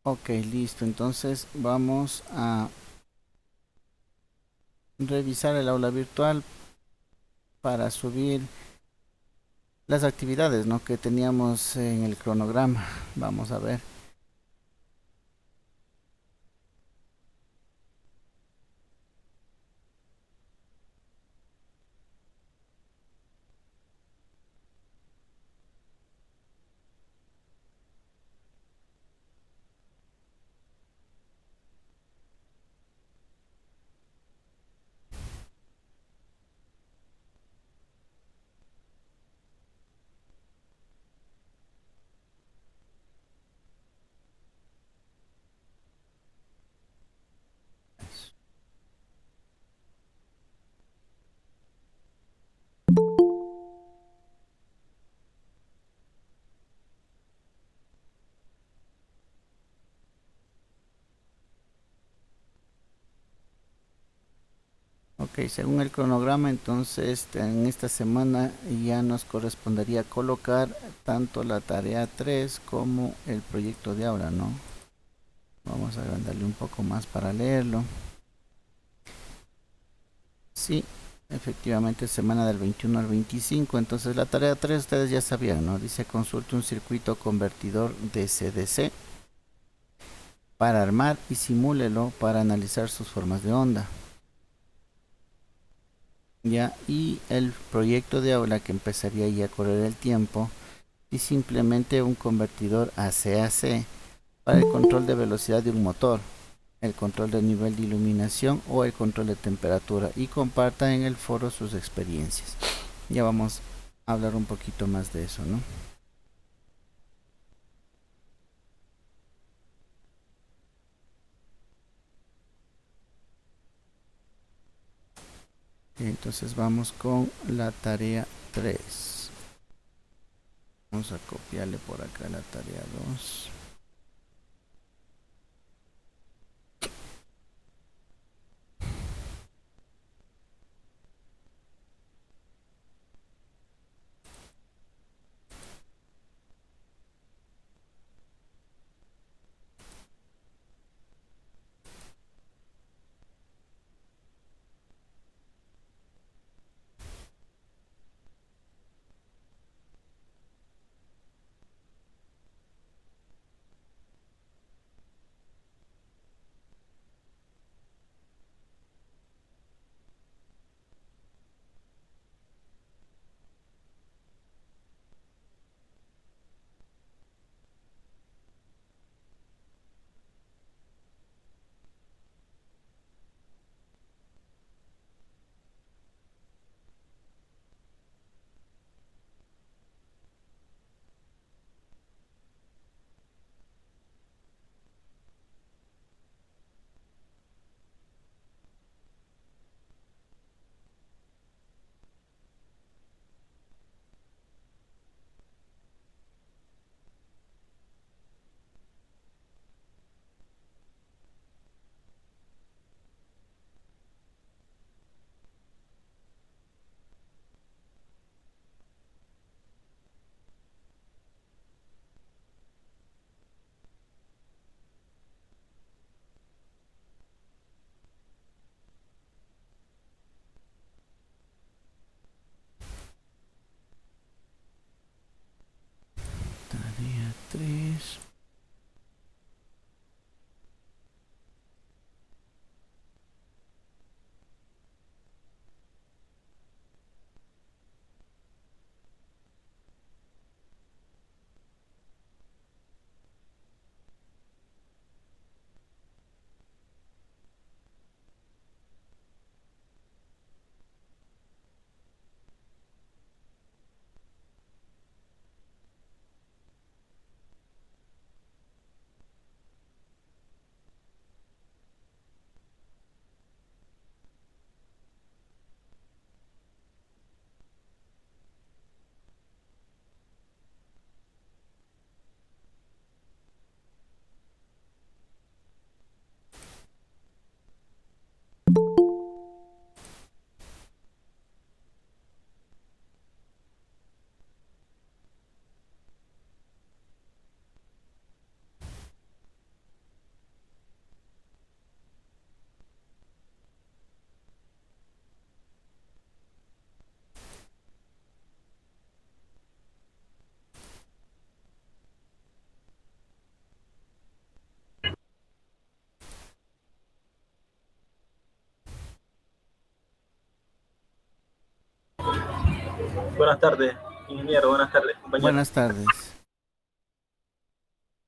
Ok, listo. Entonces vamos a revisar el aula virtual para subir las actividades, ¿no?, que teníamos en el cronograma. Vamos a ver. Ok, según el cronograma, entonces en esta semana ya nos correspondería colocar tanto la tarea 3 como el proyecto de aula, ¿no? Vamos a agrandarle un poco más para leerlo. Sí, efectivamente, semana del 21 al 25. Entonces la tarea 3 ustedes ya sabían, ¿no? Dice consulte un circuito convertidor DC-DC para armar y simúlelo para analizar sus formas de onda. Ya, y el proyecto de aula que empezaría ya a correr el tiempo y simplemente un convertidor AC-AC para el control de velocidad de un motor, el control del nivel de iluminación o el control de temperatura, y compartan en el foro sus experiencias. Ya vamos a hablar un poquito más de eso, ¿no? Entonces vamos con la tarea 3. Vamos a copiarle por acá la tarea 2. Buenas tardes, ingeniero. Buenas tardes, compañero. Buenas tardes.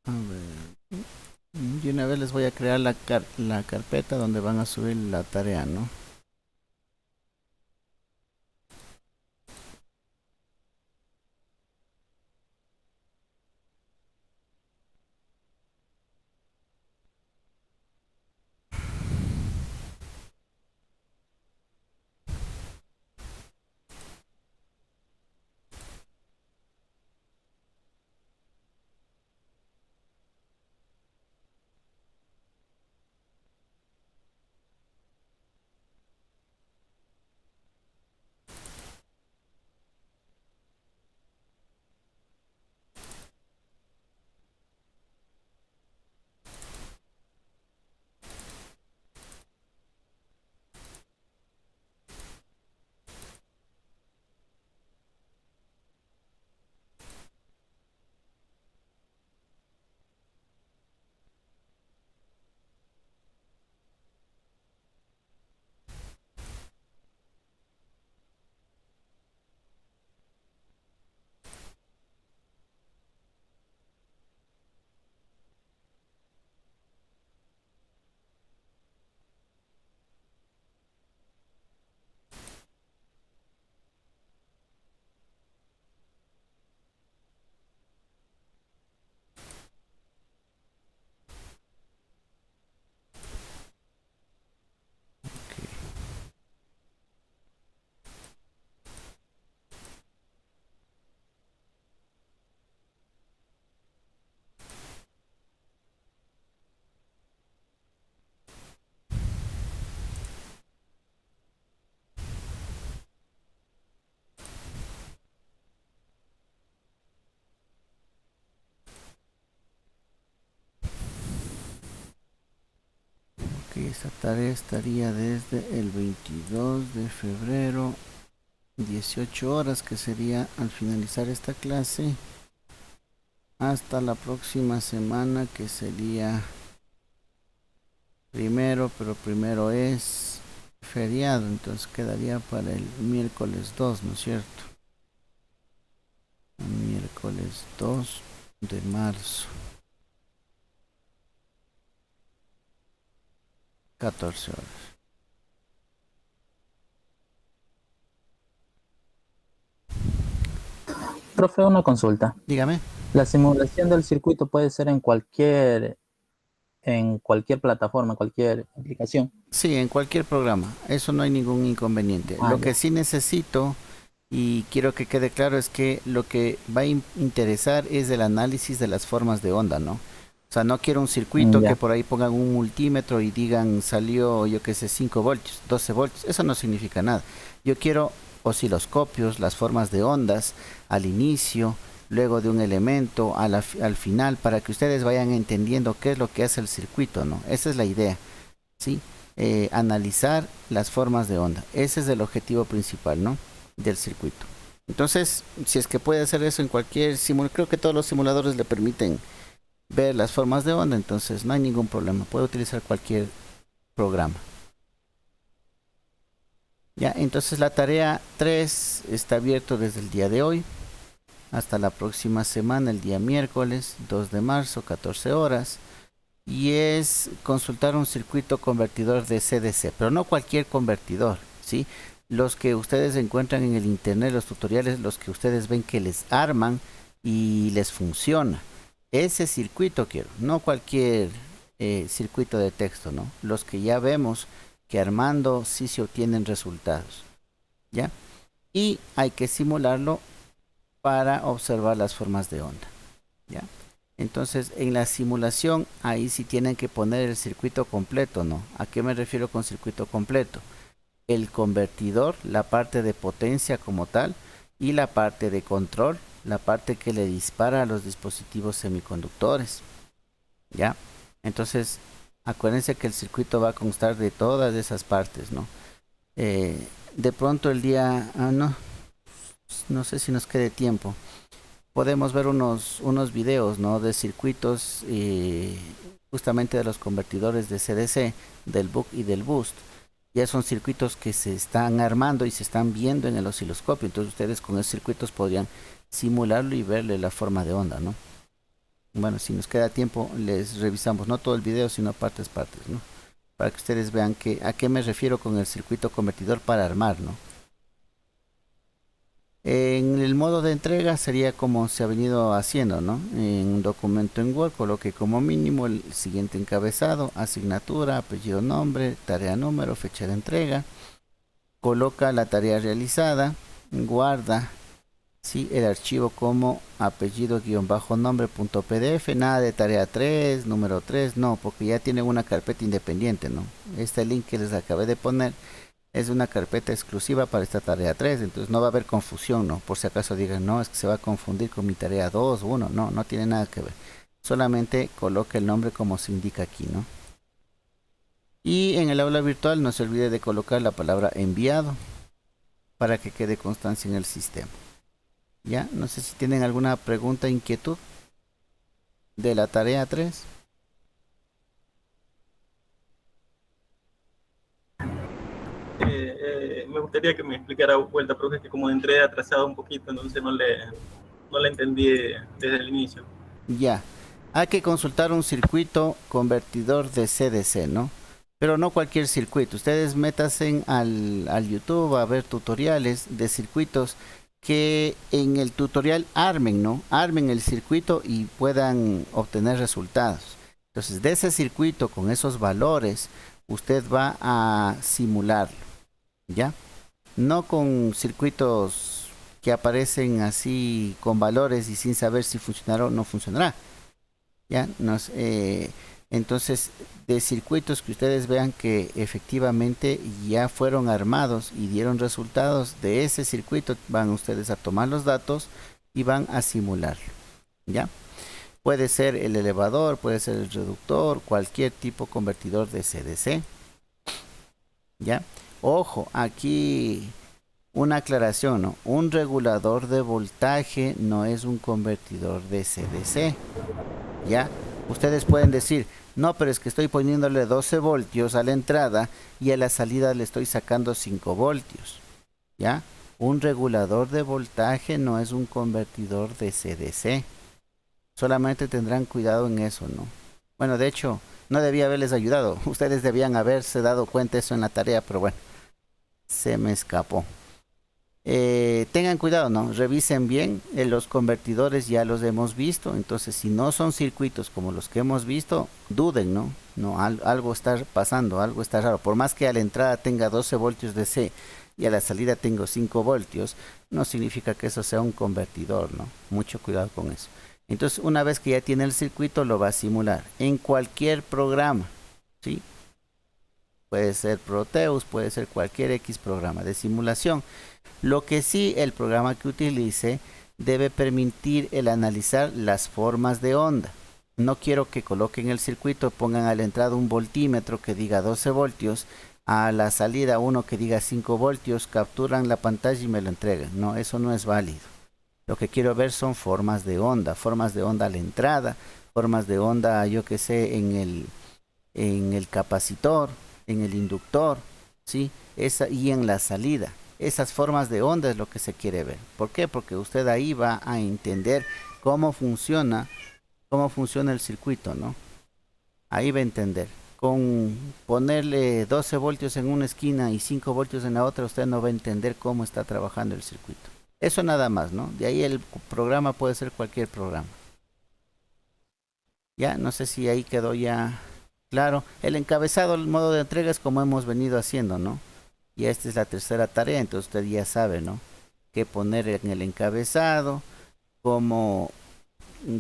A ver. Y una vez les voy a crear la carpeta donde van a subir la tarea, ¿no? Ok, esta tarea estaría desde el 22 de febrero, 18 horas, que sería al finalizar esta clase, hasta la próxima semana, que sería primero, pero primero es feriado, entonces quedaría para el miércoles 2, ¿no es cierto? Miércoles 2 de marzo, 14 horas. Profe, una consulta. Dígame. La simulación del circuito puede ser en cualquier plataforma, cualquier aplicación. Sí, en cualquier programa, eso no hay ningún inconveniente. Ah, Lo que ya. sí necesito y quiero que quede claro es que lo que va a interesar es el análisis de las formas de onda, ¿no? O sea, no quiero un circuito que Ya. por ahí pongan un multímetro y digan salió, yo qué sé, 5 voltios, 12 voltios. Eso no significa nada. Yo quiero osciloscopios, las formas de ondas al inicio, luego de un elemento, al final, para que ustedes vayan entendiendo qué es lo que hace el circuito, ¿no? Esa es la idea, ¿sí? Analizar las formas de onda. Ese es el objetivo principal, ¿no? Del circuito. Entonces, si es que puede hacer eso en cualquier simulador, creo que todos los simuladores le permiten ver las formas de onda, entonces no hay ningún problema, puede utilizar cualquier programa. Ya, entonces la tarea 3 está abierto desde el día de hoy hasta la próxima semana, el día miércoles 2 de marzo, 14 horas. Y es consultar un circuito convertidor de CDC, pero no cualquier convertidor, ¿sí? Los que ustedes encuentran en el internet, los tutoriales, los que ustedes ven que les arman y les funciona. Ese circuito quiero, no cualquier circuito de texto, ¿no? Los que ya vemos que armando sí se obtienen resultados, ¿ya? Y hay que simularlo para observar las formas de onda, ¿ya? Entonces, en la simulación, ahí sí tienen que poner el circuito completo, ¿no? ¿A qué me refiero con circuito completo? El convertidor, la parte de potencia como tal, y la parte de control, la parte que le dispara a los dispositivos semiconductores, ¿ya? Entonces, acuérdense que el circuito va a constar de todas esas partes, ¿no? Eh, de pronto el día, no sé si nos quede tiempo, podemos ver unos videos, ¿no? De circuitos justamente de los convertidores de CDC, del buck y del boost. Ya son circuitos que se están armando y se están viendo en el osciloscopio. Entonces ustedes con esos circuitos podrían simularlo y verle la forma de onda, ¿no? Bueno, si nos queda tiempo, les revisamos no todo el video, sino partes, ¿no? Para que ustedes vean a qué me refiero con el circuito convertidor para armar, ¿no? En el modo de entrega sería como se ha venido haciendo, ¿no? En un documento en Word coloque como mínimo el siguiente encabezado: asignatura, apellido, nombre, tarea, número, fecha de entrega. Coloca la tarea realizada, guarda, ¿sí?, el archivo como apellido-nombre.pdf, nada de tarea 3, número 3, no, porque ya tienen una carpeta independiente, ¿no? Este link que les acabé de poner es una carpeta exclusiva para esta tarea 3, entonces no va a haber confusión, ¿no? Por si acaso digan, no, es que se va a confundir con mi tarea 2, 1, no, no tiene nada que ver. Solamente coloque el nombre como se indica aquí, ¿no? Y en el aula virtual no se olvide de colocar la palabra enviado para que quede constancia en el sistema. Ya, no sé si tienen alguna pregunta, inquietud de la tarea 3. Me gustaría que me explicara vuelta, profe, que como entré atrasado un poquito, entonces no le entendí desde el inicio. Ya, hay que consultar un circuito convertidor de CDC, ¿no? Pero no cualquier circuito. Ustedes métanse al YouTube a ver tutoriales de circuitos que en el tutorial armen, ¿no? Armen el circuito y puedan obtener resultados. Entonces, de ese circuito con esos valores, usted va a simularlo, ¿ya? No con circuitos que aparecen así con valores y sin saber si funcionará o no funcionará. ¿Ya? Entonces, de circuitos que ustedes vean que efectivamente ya fueron armados y dieron resultados, de ese circuito van ustedes a tomar los datos y van a simularlo. ¿Ya? Puede ser el elevador, puede ser el reductor, cualquier tipo convertidor de CDC. ¿Ya? Ojo, aquí una aclaración, ¿no? Un regulador de voltaje no es un convertidor de CDC. ¿Ya? Ustedes pueden decir, no, pero es que estoy poniéndole 12 voltios a la entrada y a la salida le estoy sacando 5 voltios. ¿Ya? Un regulador de voltaje no es un convertidor de CDC. Solamente tendrán cuidado en eso, ¿no? Bueno, de hecho, no debía haberles ayudado. Ustedes debían haberse dado cuenta de eso en la tarea, pero bueno, se me escapó. Tengan cuidado, ¿no? Revisen bien, los convertidores ya los hemos visto, entonces si no son circuitos como los que hemos visto, duden, ¿no? No, algo está pasando, algo está raro. Por más que a la entrada tenga 12 voltios de C y a la salida tengo 5 voltios, no significa que eso sea un convertidor, ¿no? Mucho cuidado con eso. Entonces, una vez que ya tiene el circuito, lo va a simular en cualquier programa, ¿sí? Puede ser Proteus, puede ser cualquier X programa de simulación. Lo que sí, el programa que utilice debe permitir el analizar las formas de onda. No quiero que coloquen el circuito, pongan a la entrada un voltímetro que diga 12 voltios, a la salida uno que diga 5 voltios, capturan la pantalla y me lo entregan. No, eso no es válido. Lo que quiero ver son formas de onda a la entrada, formas de onda, yo que sé, en el capacitor, en el inductor, ¿sí? Y en la salida. Esas formas de onda es lo que se quiere ver. ¿Por qué? Porque usted ahí va a entender cómo funciona el circuito, ¿no? Ahí va a entender. Con ponerle 12 voltios en una esquina y 5 voltios en la otra, usted no va a entender cómo está trabajando el circuito. Eso nada más, ¿no? De ahí el programa puede ser cualquier programa. Ya, no sé si ahí quedó ya claro. El encabezado, el modo de entrega es como hemos venido haciendo, ¿no? Y esta es la tercera tarea, entonces usted ya sabe, ¿no? Qué poner en el encabezado, cómo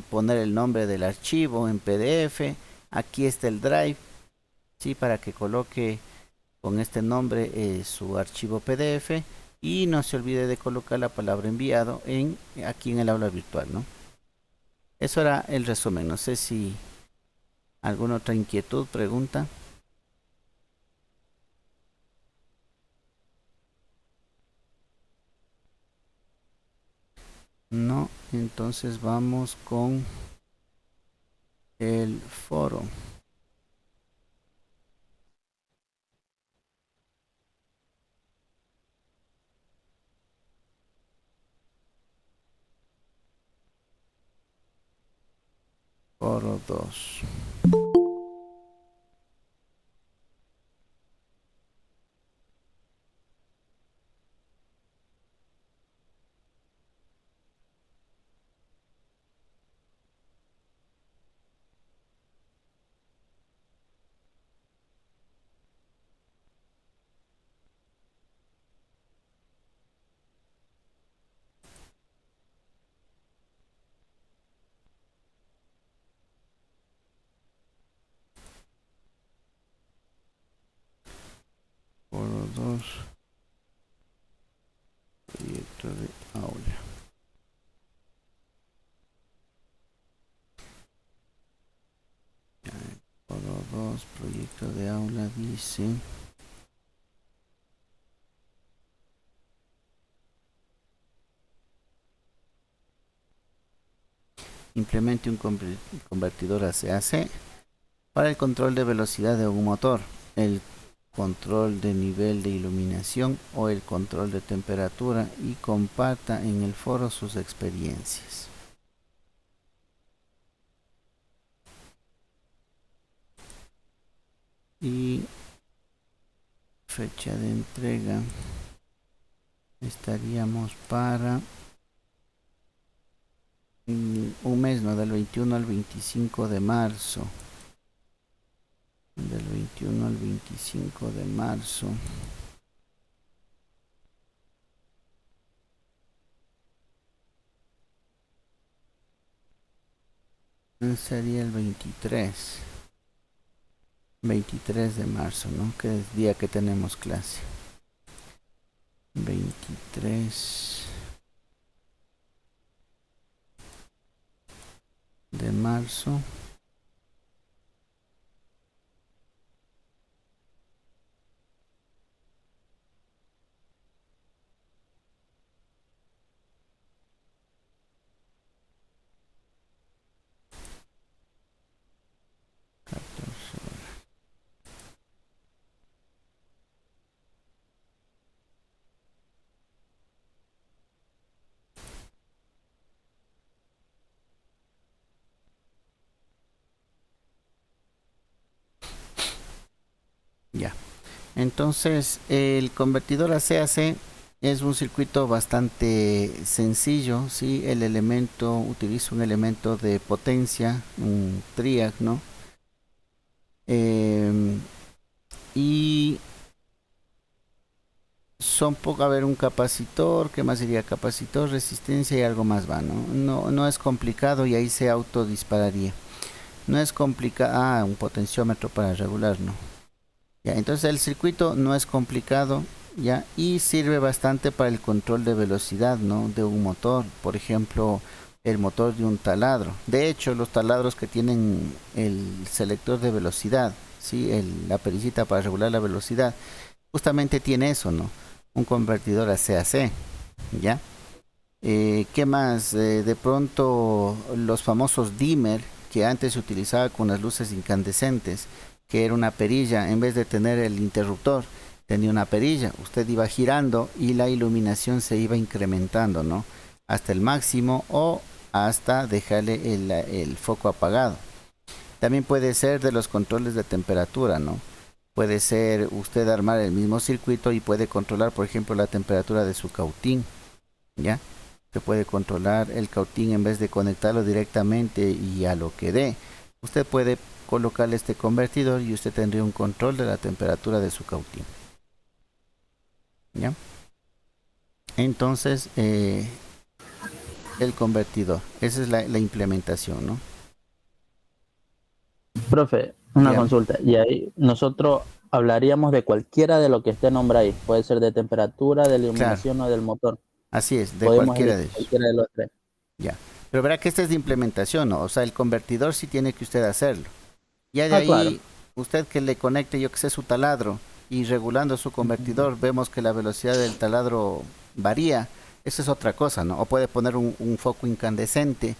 poner el nombre del archivo en PDF. Aquí está el Drive, ¿sí? Para que coloque con este nombre su archivo PDF. Y no se olvide de colocar la palabra enviado aquí en el aula virtual, ¿no? Eso era el resumen. No sé si alguna otra inquietud, pregunta. No, entonces vamos con el foro. foro 2. Foro 2. Proyecto de aula. Foro 2, proyecto de aula dice... Implemente un convertidor AC-AC para el control de velocidad de un motor, el control de nivel de iluminación o el control de temperatura y comparta en el foro sus experiencias. Y fecha de entrega estaríamos para un mes, ¿no? Del 21 al 25 de marzo. Del 21 al 25 de marzo. Sería el 23 de marzo, ¿no? Que es día que tenemos clase. 23 de marzo. Ya. Entonces, el convertidor AC-AC es un circuito bastante sencillo, ¿sí? El elemento utiliza un elemento de potencia, un triac, ¿no? Y son poco, a ver, un capacitor, ¿qué más sería? Capacitor, resistencia y algo más va, ¿no? No es complicado y ahí se autodispararía. No es complicado, un potenciómetro para regular, ¿no? Ya, entonces el circuito no es complicado, ya, y sirve bastante para el control de velocidad, ¿no? De un motor, por ejemplo, el motor de un taladro. De hecho, los taladros que tienen el selector de velocidad, ¿sí? La pericita para regular la velocidad, justamente tiene eso, ¿no? Un convertidor AC-AC, ¿ya? ¿Qué más? De pronto los famosos dimmer que antes se utilizaba con las luces incandescentes, que era una perilla, en vez de tener el interruptor, tenía una perilla. Usted iba girando y la iluminación se iba incrementando, ¿no? Hasta el máximo o hasta dejarle el foco apagado. También puede ser de los controles de temperatura, ¿no? Puede ser usted armar el mismo circuito y puede controlar, por ejemplo, la temperatura de su cautín, ¿ya? Se puede controlar el cautín en vez de conectarlo directamente y a lo que dé. Usted puede colocarle este convertidor y usted tendría un control de la temperatura de su cautín, ¿ya? Entonces, el convertidor, esa es la implementación, ¿no? Profe, una Dígame. consulta. Y ahí nosotros hablaríamos de cualquiera de lo que esté nombrado ahí. Puede ser de temperatura, de iluminación o del motor. Así es, de Podemos cualquiera de elegir ellos. cualquiera de los tres. Ya. Pero verá que esta es de implementación, ¿no? O sea, el convertidor sí tiene que usted hacerlo. Ya de Claro. ahí, usted que le conecte, yo que sé, su taladro y regulando su convertidor, vemos que la velocidad del taladro varía. Eso es otra cosa, ¿no? O puede poner un foco incandescente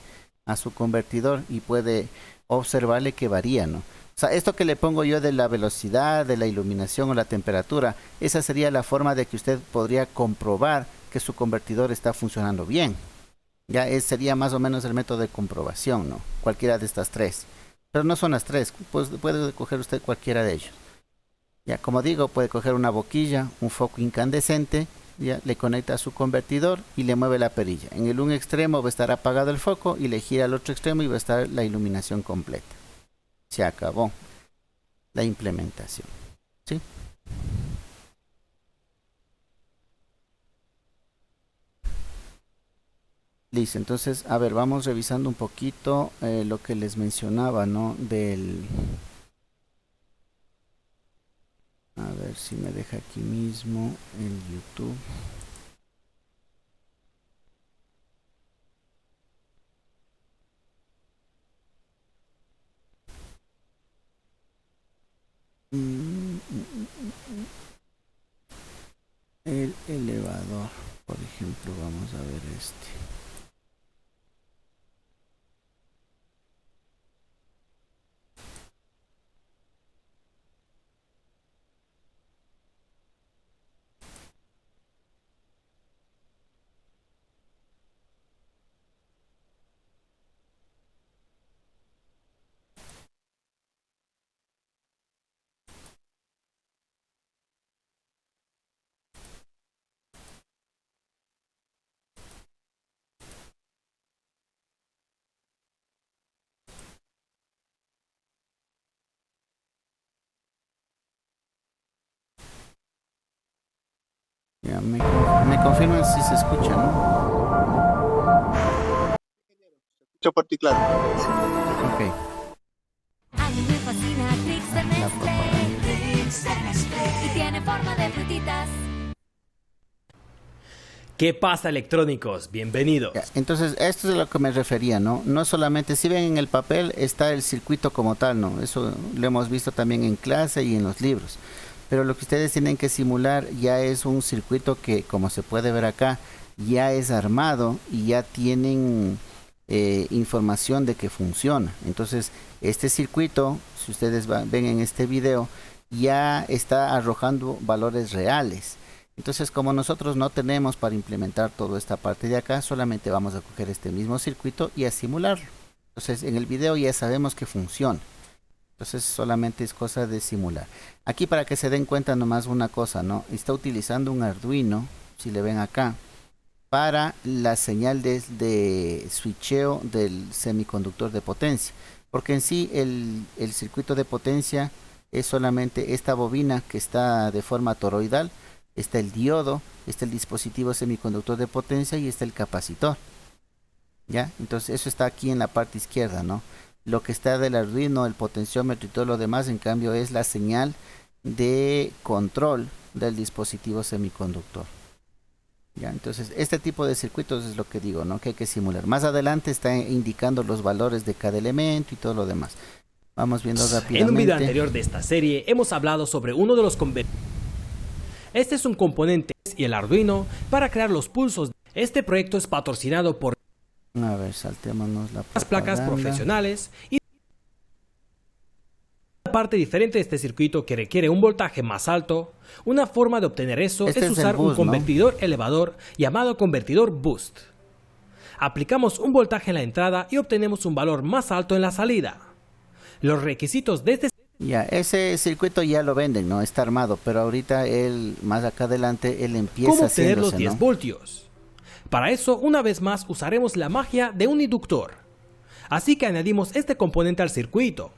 a su convertidor y puede observarle que varía, ¿no? O sea, esto que le pongo yo de la velocidad, de la iluminación o la temperatura, esa sería la forma de que usted podría comprobar que su convertidor está funcionando bien. Ya sería más o menos el método de comprobación, ¿no? Cualquiera de estas tres. Pero no son las tres, pues puede coger usted cualquiera de ellos. Ya, como digo, puede coger una boquilla, un foco incandescente, ya le conecta a su convertidor y le mueve la perilla. En el un extremo va a estar apagado el foco y le gira al otro extremo y va a estar la iluminación completa. Se acabó la implementación. ¿Sí? Listo, entonces, a ver, vamos revisando un poquito lo que les mencionaba, ¿no? A ver si me deja aquí mismo en YouTube. El elevador, por ejemplo, vamos a ver este. Ya me confirman si se escucha, ¿no? Escucho por ti, claro. Ok. A mí me fascina Trix de Nestlé y tiene forma de frutitas. ¿Qué pasa, electrónicos? Bienvenidos. Ya, entonces, esto es a lo que me refería, ¿no? No solamente, si ven en el papel está el circuito como tal, ¿no? Eso lo hemos visto también en clase y en los libros. Pero lo que ustedes tienen que simular ya es un circuito que, como se puede ver acá, ya es armado y ya tienen información de que funciona. Entonces, este circuito, si ustedes ven en este video, ya está arrojando valores reales. Entonces, como nosotros no tenemos para implementar toda esta parte de acá, solamente vamos a coger este mismo circuito y a simularlo. Entonces, en el video ya sabemos que funciona. Entonces, solamente es cosa de simular. Aquí, para que se den cuenta nomás una cosa, ¿no? Está utilizando un Arduino, si le ven acá, para la señal de switcheo del semiconductor de potencia. Porque en sí, el circuito de potencia es solamente esta bobina que está de forma toroidal. Está el diodo, está el dispositivo semiconductor de potencia y está el capacitor. ¿Ya? Entonces eso está aquí en la parte izquierda, ¿no? Lo que está del Arduino, el potenciómetro y todo lo demás, en cambio, es la señal de control del dispositivo semiconductor. ¿Ya? Entonces este tipo de circuitos es lo que digo, ¿no? Que hay que simular. Más adelante está indicando los valores de cada elemento y todo lo demás. Vamos viendo rápidamente. En un video anterior de esta serie hemos hablado sobre uno de los convertidores. Este es un componente y el Arduino para crear los pulsos. Este proyecto es patrocinado por a ver, saltémonos las placas profesionales y una parte diferente de este circuito que requiere un voltaje más alto. Una forma de obtener eso es usar un convertidor elevador llamado convertidor boost. Aplicamos un voltaje en la entrada y obtenemos un valor más alto en la salida. Los requisitos de este ya, ese circuito ya lo venden, ¿no? Está armado, pero ahorita él, más acá adelante, él empieza ¿cómo obtener los 10 ¿no? voltios? Para eso, una vez más, usaremos la magia de un inductor. Así que añadimos este componente al circuito.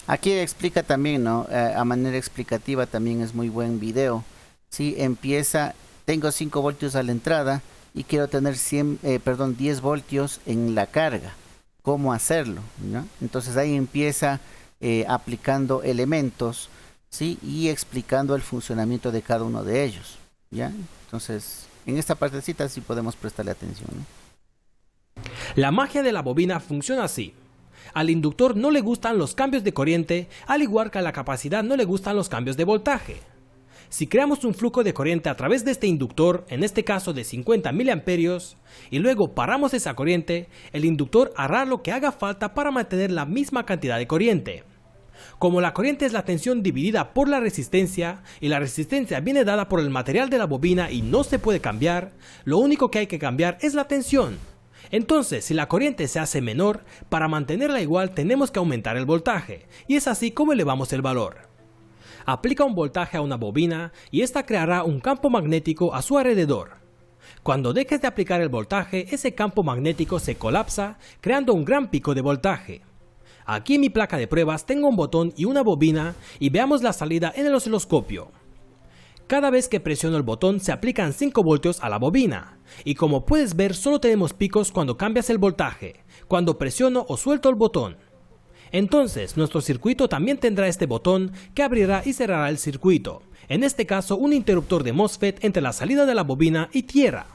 Aquí explica también, ¿no? A manera explicativa también es muy buen video. Sí, empieza, tengo 5 voltios a la entrada y quiero tener 10 voltios en la carga. ¿Cómo hacerlo? ¿No? Entonces ahí empieza aplicando elementos, ¿sí? Y explicando el funcionamiento de cada uno de ellos, ¿ya? Entonces, en esta partecita sí podemos prestarle atención, ¿no? La magia de la bobina funciona así. Al inductor no le gustan los cambios de corriente, al igual que a la capacidad no le gustan los cambios de voltaje. Si creamos un flujo de corriente a través de este inductor, en este caso de 50 miliamperios, y luego paramos esa corriente, el inductor hará lo que haga falta para mantener la misma cantidad de corriente. Como la corriente es la tensión dividida por la resistencia, y la resistencia viene dada por el material de la bobina y no se puede cambiar, lo único que hay que cambiar es la tensión. Entonces, si la corriente se hace menor, para mantenerla igual tenemos que aumentar el voltaje, y es así como elevamos el valor. Aplica un voltaje a una bobina y esta creará un campo magnético a su alrededor. Cuando dejes de aplicar el voltaje, ese campo magnético se colapsa, creando un gran pico de voltaje. Aquí en mi placa de pruebas tengo un botón y una bobina y veamos la salida en el osciloscopio. Cada vez que presiono el botón se aplican 5 voltios a la bobina, y como puedes ver solo tenemos picos cuando cambias el voltaje, cuando presiono o suelto el botón. Entonces nuestro circuito también tendrá este botón que abrirá y cerrará el circuito, en este caso un interruptor de MOSFET entre la salida de la bobina y tierra.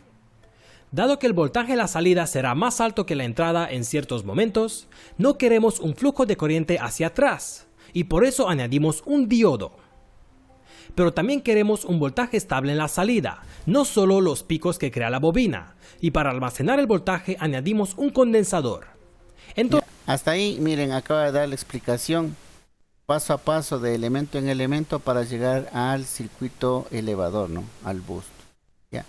Dado que el voltaje de la salida será más alto que la entrada en ciertos momentos, no queremos un flujo de corriente hacia atrás, y por eso añadimos un diodo. Pero también queremos un voltaje estable en la salida, no solo los picos que crea la bobina, y para almacenar el voltaje añadimos un condensador. Entonces, Hasta ahí, miren, acaba de dar la explicación paso a paso de elemento en elemento para llegar al circuito elevador, ¿no? Al boost. Ya.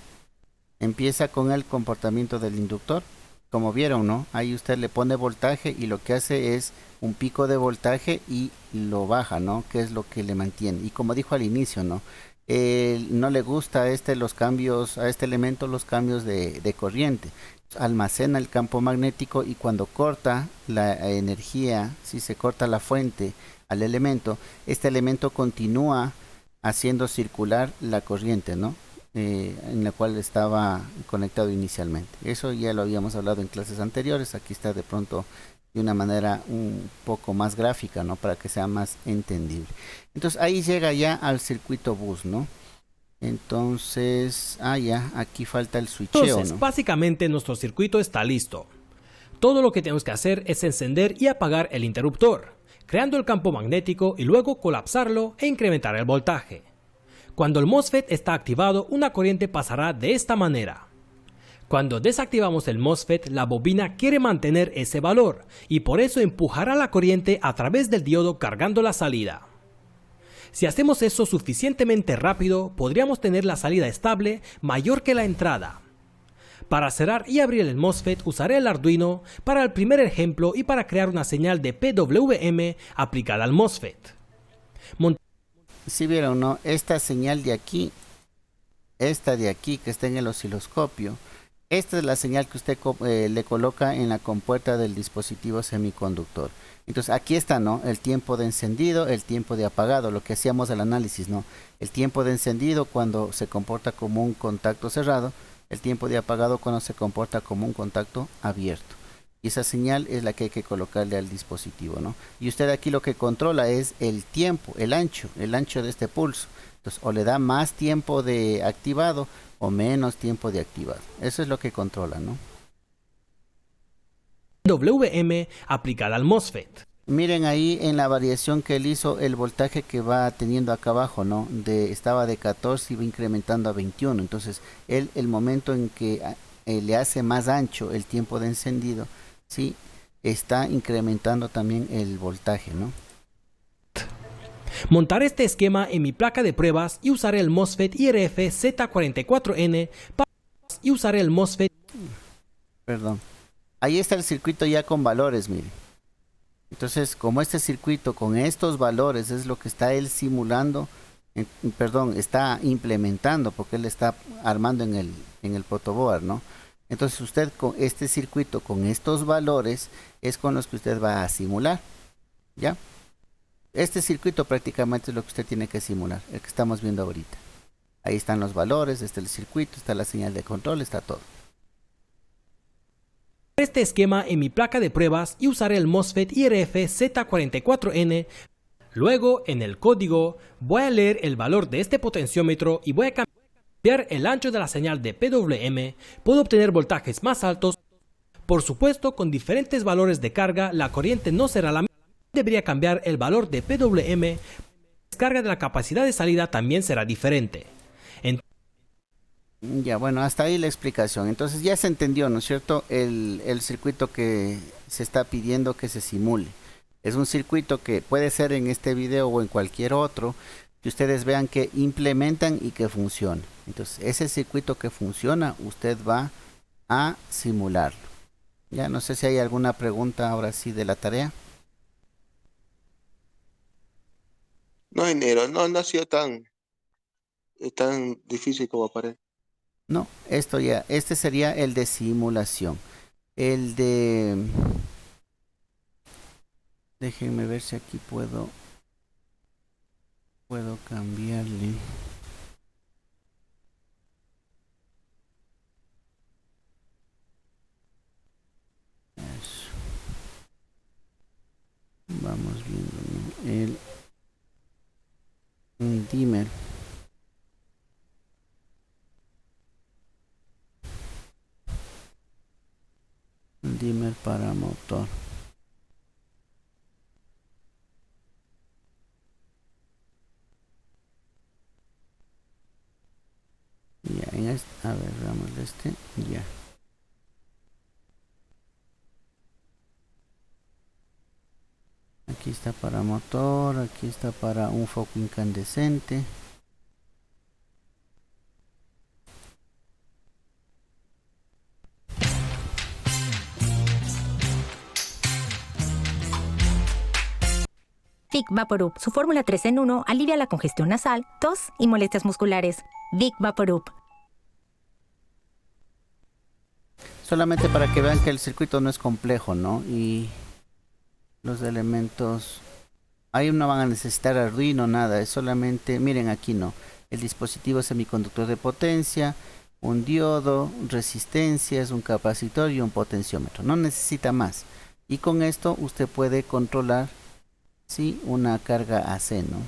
Empieza con el comportamiento del inductor. Como vieron, ¿no? Ahí usted le pone voltaje y lo que hace es un pico de voltaje y lo baja, ¿no? Que es lo que le mantiene. Y como dijo al inicio, ¿no? No le gusta a este elemento los cambios de corriente. Almacena el campo magnético y cuando corta la energía, si se corta la fuente al elemento, este elemento continúa haciendo circular la corriente, ¿no? En la cual estaba conectado inicialmente. Eso ya lo habíamos hablado en clases anteriores. Aquí está de pronto de una manera un poco más gráfica, ¿no? Para que sea más entendible. Entonces ahí llega ya al circuito bus, ¿no? Entonces, ya, aquí falta el switcheo, ¿no? Básicamente nuestro circuito está listo. Todo lo que tenemos que hacer es encender y apagar el interruptor, creando el campo magnético y luego colapsarlo e incrementar el voltaje. Cuando el MOSFET está activado, una corriente pasará de esta manera. Cuando desactivamos el MOSFET, la bobina quiere mantener ese valor y por eso empujará la corriente a través del diodo cargando la salida. Si hacemos eso suficientemente rápido, podríamos tener la salida estable mayor que la entrada. Para cerrar y abrir el MOSFET usaré el Arduino para el primer ejemplo y para crear una señal de PWM aplicada al MOSFET. Si vieron, ¿no? Esta señal de aquí, esta de aquí que está en el osciloscopio, esta es la señal que usted le coloca en la compuerta del dispositivo semiconductor. Entonces aquí está, ¿no? El tiempo de encendido, el tiempo de apagado, lo que hacíamos el análisis, ¿no? El tiempo de encendido cuando se comporta como un contacto cerrado, el tiempo de apagado cuando se comporta como un contacto abierto. Y esa señal es la que hay que colocarle al dispositivo, ¿no? Y usted aquí lo que controla es el tiempo, el ancho de este pulso. Entonces, o le da más tiempo de activado o menos tiempo de activado. Eso es lo que controla, ¿no? PWM aplicada al MOSFET. Miren ahí en la variación que él hizo, el voltaje que va teniendo acá abajo, ¿no? Estaba de 14 y va incrementando a 21. Entonces, el momento en que le hace más ancho el tiempo de encendido, sí, está incrementando también el voltaje, ¿no? Montaré este esquema en mi placa de pruebas y usaré el MOSFET IRF Z44N y usaré el MOSFET. Perdón. Ahí está el circuito ya con valores, mire. Entonces, como este circuito con estos valores es lo que está él simulando, está implementando, porque él está armando en el protoboard, ¿no? Entonces usted con este circuito, con estos valores, es con los que usted va a simular, ¿ya? Este circuito prácticamente es lo que usted tiene que simular, el que estamos viendo ahorita. Ahí están los valores, está el circuito, está la señal de control, está todo. Este esquema en mi placa de pruebas y usaré el MOSFET IRF Z44N. Luego, en el código, voy a leer el valor de este potenciómetro y voy a cambiar el ancho de la señal de PWM. Puedo obtener voltajes más altos. Por supuesto, con diferentes valores de carga, la corriente no será la misma. Debería cambiar el valor de PWM. La descarga de la capacidad de salida también será diferente. Ya, bueno, hasta ahí la explicación. Entonces ya se entendió, ¿no es cierto? El circuito que se está pidiendo que se simule. Es un circuito que puede ser en este video o en cualquier otro, que ustedes vean que implementan y que funciona. Entonces ese circuito que funciona, usted va a simularlo. Ya no sé si hay alguna pregunta ahora sí de la tarea. No, enero, no ha sido tan difícil como parece. No, esto ya, este sería el de simulación. El de... Déjenme ver si aquí puedo cambiarle. Eso. Vamos viendo, ¿no? El dimmer. Dimmer para motor. Ya, en este, a ver, veamos este, ya. Aquí está para motor, aquí está para un foco incandescente. Vic Vaporub. Su fórmula 3 en 1 alivia la congestión nasal, tos y molestias musculares. Vic Vaporub. Solamente para que vean que el circuito no es complejo, ¿no? Y los elementos... Ahí no van a necesitar Arduino, nada. Es solamente... Miren aquí, ¿no? El dispositivo semiconductor de potencia, un diodo, resistencias, un capacitor y un potenciómetro. No necesita más. Y con esto usted puede controlar, ¿sí?, una carga AC, ¿no?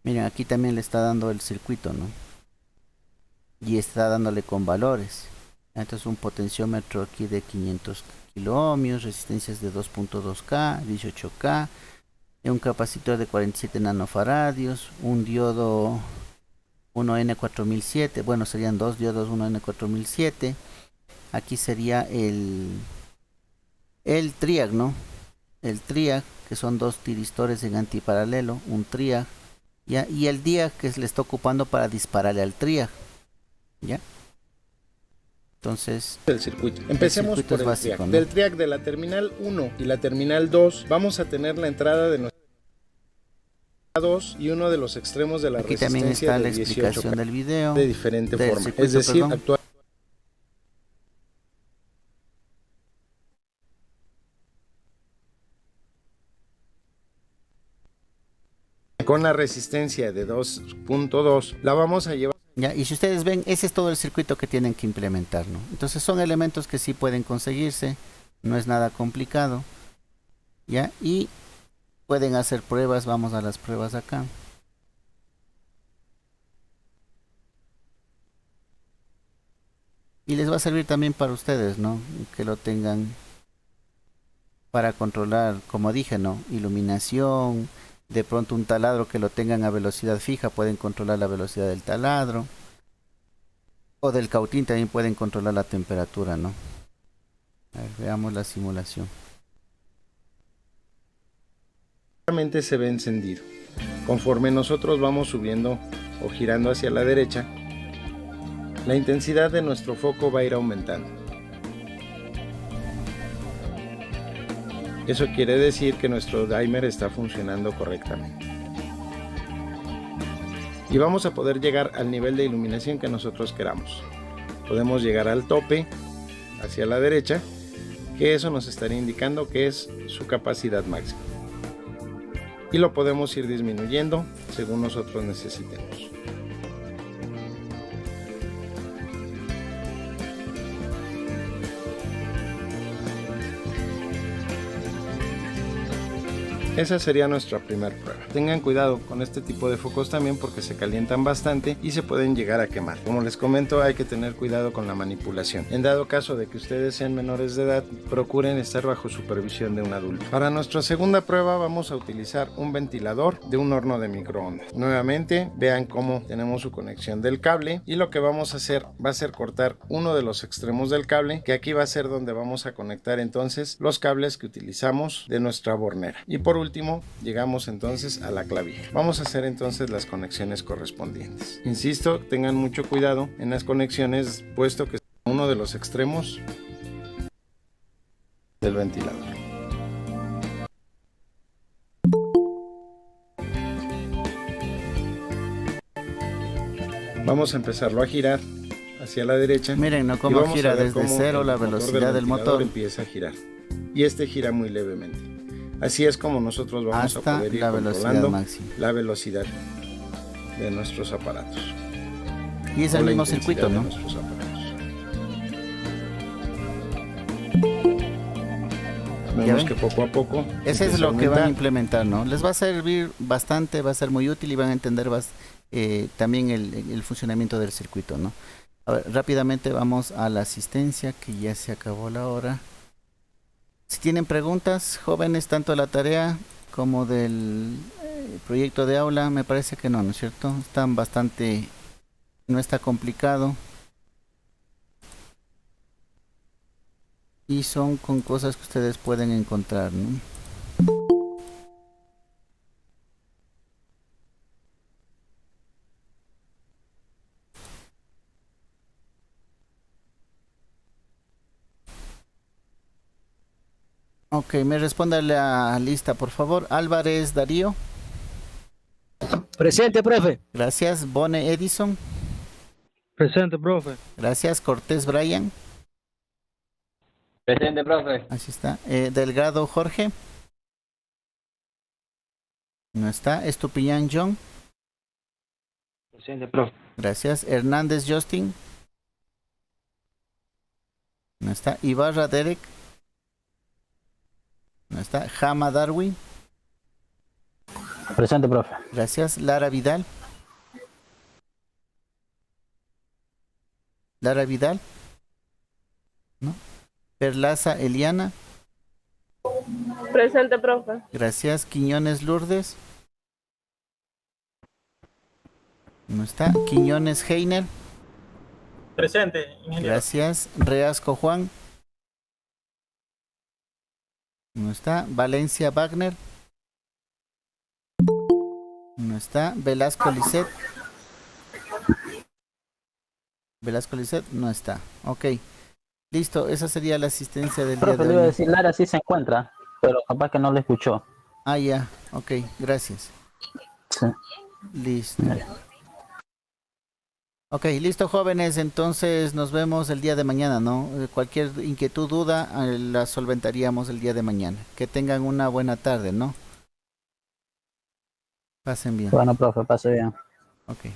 Miren, aquí también le está dando el circuito, ¿no? Y está dándole con valores. Entonces un potenciómetro aquí de 500 kiloohmios, resistencias de 2.2K, 18K, un capacitor de 47 nanofaradios, un diodo 1N4007, bueno, serían dos diodos 1N4007. Aquí sería el triac, ¿no? El triac, que son dos tiristores en antiparalelo, un triac, ¿ya? Y el diac que le está ocupando para dispararle al triac, ¿ya? Entonces, el circuito. Empecemos por el básico, triac. ¿no? Del triac de la terminal 1 y la terminal 2 vamos a tener la entrada de nuestra 2 y uno de los extremos de la aquí también está la explicación del video de diferente del forma. circuito, Es decir, perdón. actual con la resistencia de 2.2 la vamos a llevar. Ya, y si ustedes ven, ese es todo el circuito que tienen que implementar, ¿no? Entonces son elementos que sí pueden conseguirse, no es nada complicado, ¿ya? Y pueden hacer pruebas, vamos a las pruebas acá. Y les va a servir también para ustedes, ¿no? Que lo tengan para controlar, como dije, ¿no? Iluminación, de pronto un taladro que lo tengan a velocidad fija, pueden controlar la velocidad del taladro. O del cautín también pueden controlar la temperatura, ¿no? A ver, veamos la simulación. Realmente se ve encendido. Conforme nosotros vamos subiendo o girando hacia la derecha, la intensidad de nuestro foco va a ir aumentando. Eso quiere decir que nuestro dimmer está funcionando correctamente. Y vamos a poder llegar al nivel de iluminación que nosotros queramos. Podemos llegar al tope hacia la derecha, que eso nos estaría indicando que es su capacidad máxima. Y lo podemos ir disminuyendo según nosotros necesitemos. Esa sería nuestra primera prueba. Tengan cuidado con este tipo de focos también porque se calientan bastante y se pueden llegar a quemar. Como les comento, hay que tener cuidado con la manipulación. En dado caso de que ustedes sean menores de edad, procuren estar bajo supervisión de un adulto. Para nuestra segunda prueba vamos a utilizar un ventilador de un horno de microondas. Nuevamente, vean cómo tenemos su conexión del cable y lo que vamos a hacer va a ser cortar uno de los extremos del cable, que aquí va a ser donde vamos a conectar entonces los cables que utilizamos de nuestra bornera. Y por último llegamos entonces a la clavija. Vamos a hacer entonces las conexiones correspondientes. Insisto, tengan mucho cuidado en las conexiones, puesto que uno de los extremos del ventilador. Vamos a empezarlo a girar hacia la derecha. Miren, ¿no? Y Cómo vamos gira a ver desde cómo cero el la motor velocidad del ventilador motor empieza a girar. Y este gira muy levemente. Así es como nosotros vamos a hasta poder ir la velocidad controlando máxima. la velocidad de nuestros aparatos. Y es O el la mismo intensidad circuito, de ¿no? nuestros aparatos. ¿Ya Vemos ven? que poco a poco Ese es empieza a lo que van a aumentar. implementar, ¿no? Les va a servir bastante, va a ser muy útil y van a entender también el funcionamiento del circuito, ¿no? A ver, rápidamente vamos a la asistencia, que ya se acabó la hora. Si tienen preguntas, jóvenes, tanto de la tarea como del proyecto de aula, me parece que no, ¿no es cierto? Están bastante, no está complicado. Y son con cosas que ustedes pueden encontrar, ¿no? Ok, me responde la lista, por favor. Álvarez Darío. Presente, profe. Gracias. Bone Edison. Presente, profe. Gracias. Cortés Brian. Presente, profe. Así está. Delgado Jorge. No está. Estupiñán John. Presente, profe. Gracias. Hernández Justin. No está. Ibarra Derek. No está. Jama Darwin. Presente, profe. Gracias. Lara Vidal. Lara Vidal. ¿No? Perlaza Eliana. Presente, profe. Gracias. Quiñones Lourdes. No está. Quiñones Heiner. Presente, ingeniero. Gracias. Reasco Juan. No está. Valencia Wagner. No está. Velasco Lisset. Velasco Lisset no está. Ok. Listo. Esa sería la asistencia del día Profe, de le iba a hoy. decir, Lara sí se encuentra, pero capaz que no le escuchó. Ah, ya. Ok. Gracias. Sí. Listo. Ok, listo, jóvenes, entonces nos vemos el día de mañana, ¿no? Cualquier inquietud, duda, la solventaríamos el día de mañana. Que tengan una buena tarde, ¿no? Pasen bien. Bueno, profe, pase bien. Ok.